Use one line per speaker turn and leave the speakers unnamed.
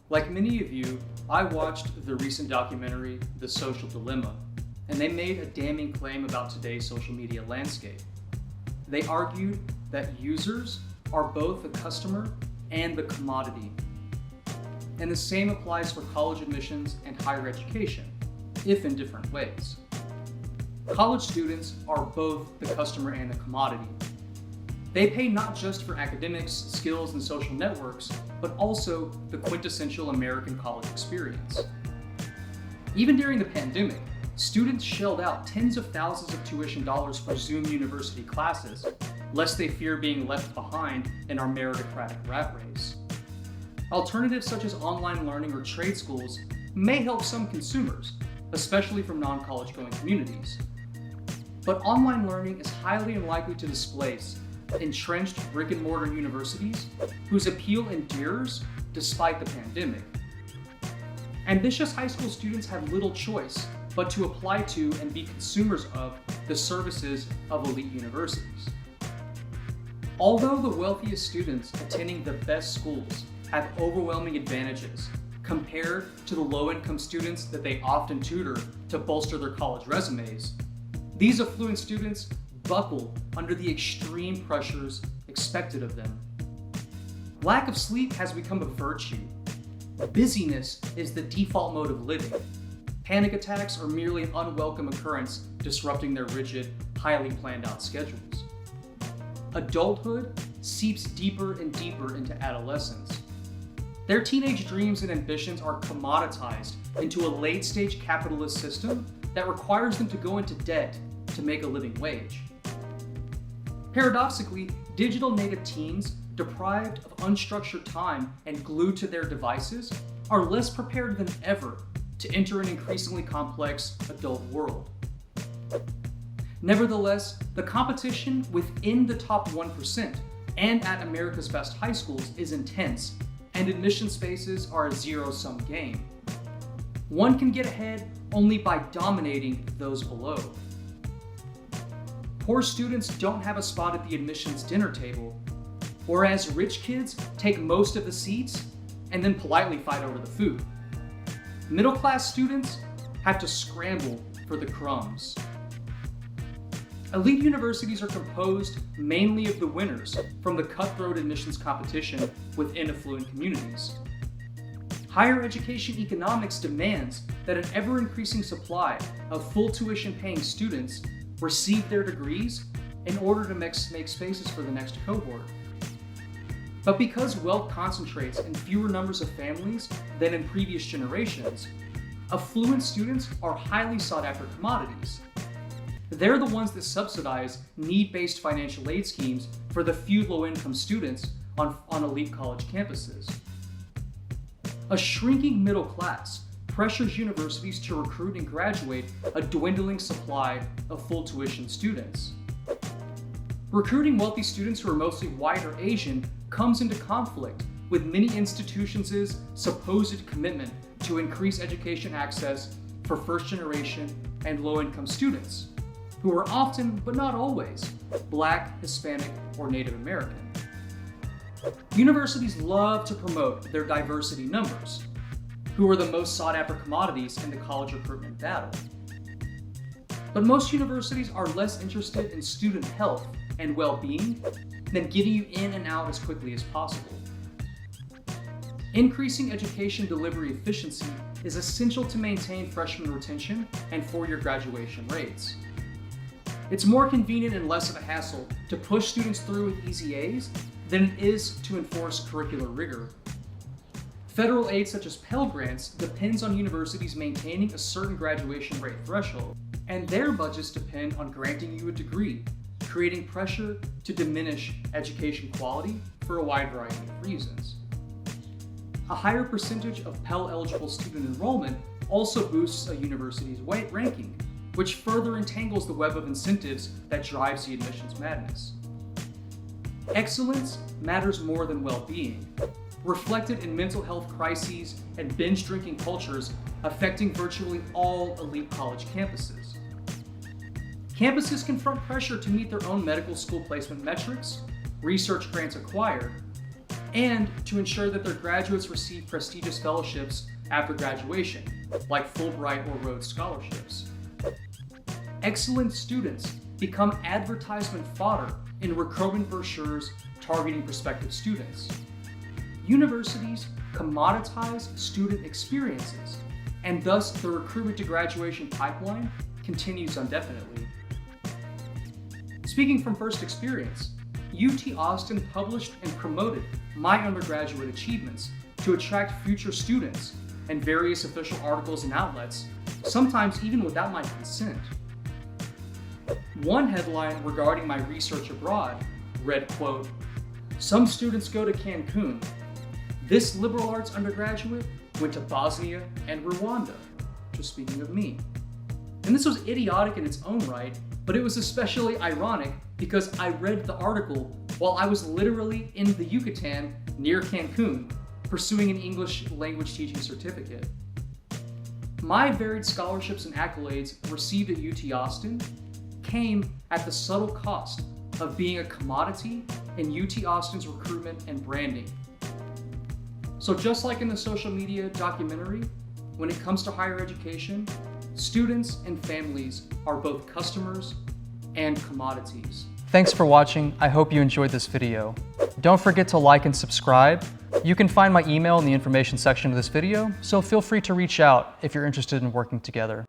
Like many of you, I watched the recent documentary, The Social Dilemma, and they made a damning claim about today's social media landscape. They argued that users are both the customer and the commodity. And the same applies for college admissions and higher education, if in different ways. College students are both the customer and the commodity. They pay not just for academics, skills, and social networks, but also the quintessential American college experience. Even during the pandemic, students shelled out tens of thousands of tuition dollars for Zoom university classes, lest they fear being left behind in our meritocratic rat race. Alternatives such as online learning or trade schools may help some consumers, especially from non-college going communities. But online learning is highly unlikely to displace entrenched brick-and-mortar universities whose appeal endures despite the pandemic. Ambitious high school students have little choice but to apply to and be consumers of the services of elite universities. Although the wealthiest students attending the best schools have overwhelming advantages compared to the low-income students that they often tutor to bolster their college resumes, these affluent students buckle under the extreme pressures expected of them. Lack of sleep has become a virtue. Busyness is the default mode of living. Panic attacks are merely an unwelcome occurrence disrupting their rigid, highly planned out schedules. Adulthood seeps deeper and deeper into adolescence. Their teenage dreams and ambitions are commoditized into a late-stage capitalist system that requires them to go into debt to make a living wage. Paradoxically, digital native teens, deprived of unstructured time and glued to their devices, are less prepared than ever to enter an increasingly complex adult world. Nevertheless, the competition within the top 1% and at America's best high schools is intense, and admission spaces are a zero-sum game. One can get ahead only by dominating those below. Poor students don't have a spot at the admissions dinner table, whereas rich kids take most of the seats and then politely fight over the food. Middle-class students have to scramble for the crumbs. Elite universities are composed mainly of the winners from the cutthroat admissions competition within affluent communities. Higher education economics demands that an ever-increasing supply of full tuition-paying students receive their degrees in order to make spaces for the next cohort. But because wealth concentrates in fewer numbers of families than in previous generations, affluent students are highly sought-after commodities. They're the ones that subsidize need-based financial aid schemes for the few low-income students on elite college campuses. A shrinking middle class pressures universities to recruit and graduate a dwindling supply of full tuition students. Recruiting wealthy students who are mostly white or Asian comes into conflict with many institutions' supposed commitment to increase education access for first-generation and low-income students, who are often, but not always, Black, Hispanic, or Native American. Universities love to promote their diversity numbers, who are the most sought-after commodities in the college recruitment battle. But most universities are less interested in student health and well-being than getting you in and out as quickly as possible. Increasing education delivery efficiency is essential to maintain freshman retention and four-year graduation rates. It's more convenient and less of a hassle to push students through with easy A's than it is to enforce curricular rigor. Federal aid such as Pell Grants depends on universities maintaining a certain graduation rate threshold, and their budgets depend on granting you a degree, creating pressure to diminish education quality for a wide variety of reasons. A higher percentage of Pell-eligible student enrollment also boosts a university's ranking, which further entangles the web of incentives that drives the admissions madness. Excellence matters more than well-being, reflected in mental health crises and binge drinking cultures affecting virtually all elite college campuses. Campuses confront pressure to meet their own medical school placement metrics, research grants acquired, and to ensure that their graduates receive prestigious fellowships after graduation, like Fulbright or Rhodes scholarships. Excellent students become advertisement fodder in recruitment brochures targeting prospective students. Universities commoditize student experiences, and thus the recruitment to graduation pipeline continues indefinitely. Speaking from first experience, UT Austin published and promoted my undergraduate achievements to attract future students in various official articles and outlets, sometimes even without my consent. One headline regarding my research abroad read, quote, "Some students go to Cancun. This liberal arts undergraduate went to Bosnia and Rwanda," just speaking of me. And this was idiotic in its own right, but it was especially ironic because I read the article while I was literally in the Yucatan near Cancun pursuing an English language teaching certificate. My varied scholarships and accolades received at UT Austin came at the subtle cost of being a commodity in UT Austin's recruitment and branding. So just like in the social media documentary, when it comes to higher education, students and families are both customers and commodities. Thanks for watching. I hope you enjoyed this video. Don't forget to like and subscribe. You can find my email in the information section of this video, so feel free to reach out if you're interested in working together.